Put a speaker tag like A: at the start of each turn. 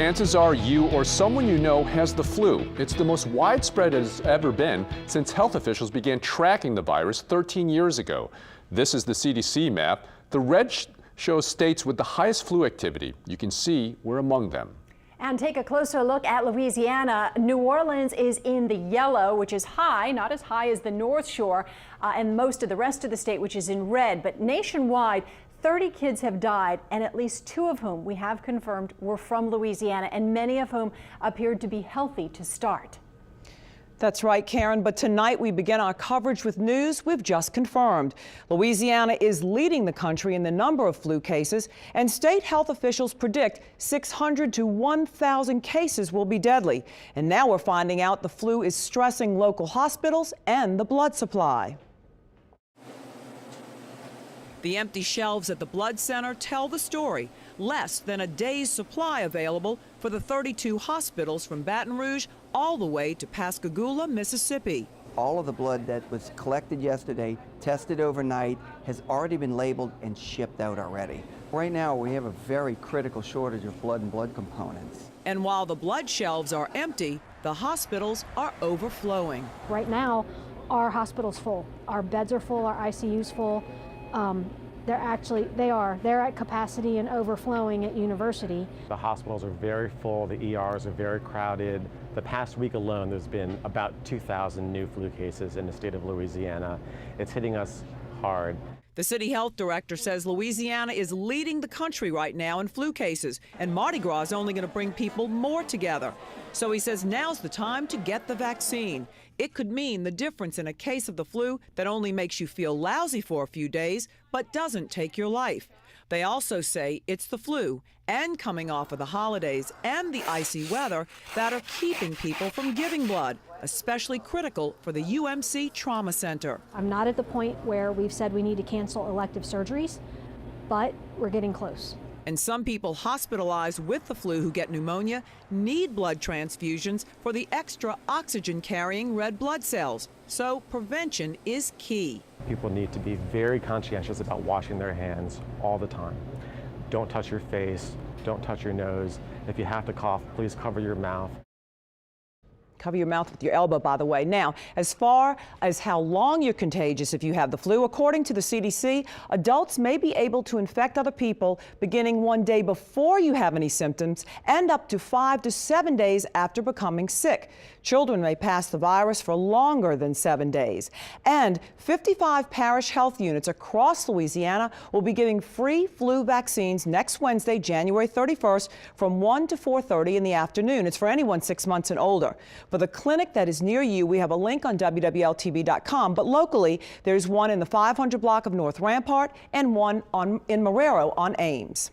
A: Chances are you or someone you know has the flu. It's the most widespread it has ever been since health officials began tracking the virus 13 years ago. This is the CDC map. The red shows states with the highest flu activity. You can see we're among them.
B: And take a closer look at Louisiana. New Orleans is in the yellow, which is high, not as high as the North Shore, and most of the rest of the state, which is in red. But nationwide, 30 kids have died, and at least 2 of whom we have confirmed were from Louisiana, and many of whom appeared to be healthy to start.
C: That's right, Karen, but tonight we begin our coverage with news we've just confirmed. Louisiana is leading the country in the number of flu cases, and state health officials predict 600 to 1,000 cases will be deadly. And now we're finding out the flu is stressing local hospitals and the blood supply. The empty shelves at the blood center tell the story. Less than a day's supply available for the 32 hospitals from Baton Rouge all the way to Pascagoula, Mississippi.
D: All of the blood that was collected yesterday, tested overnight, has already been labeled and shipped out already. Right now, we have a very critical shortage of blood and blood components.
C: And while the blood shelves are empty, the hospitals are overflowing.
E: Right now, our hospital's full. Our beds are full, our ICU's full. They're at capacity and overflowing at University.
F: The hospitals are very full, the ERs are very crowded. The past week alone, there's been about 2,000 new flu cases in the state of Louisiana. It's hitting us hard.
C: The city health director says Louisiana is leading the country right now in flu cases, and Mardi Gras is only going to bring people more together. So he says now's the time to get the vaccine. It could mean the difference in a case of the flu that only makes you feel lousy for a few days, but doesn't take your life. They also say it's the flu and coming off of the holidays and the icy weather that are keeping people from giving blood, especially critical for the UMC Trauma Center.
E: I'm not at the point where we've said we need to cancel elective surgeries, but we're getting close.
C: And some people hospitalized with the flu who get pneumonia need blood transfusions for the extra oxygen-carrying red blood cells. So prevention is key.
F: People need to be very conscientious about washing their hands all the time. Don't touch your face, don't touch your nose. If you have to cough, please cover your mouth.
C: Cover your mouth with your elbow, by the way. Now, as far as how long you're contagious if you have the flu, according to the CDC, adults may be able to infect other people beginning one day before you have any symptoms and up to 5 to 7 days after becoming sick. Children may pass the virus for longer than 7 days. And 55 parish health units across Louisiana will be giving free flu vaccines next Wednesday, January 31st, from 1 to 4:30 in the afternoon. It's for anyone 6 months and older. For the clinic that is near you, we have a link on WWLTV.com, but locally, there's one in the 500 block of North Rampart and one in Marrero on Ames.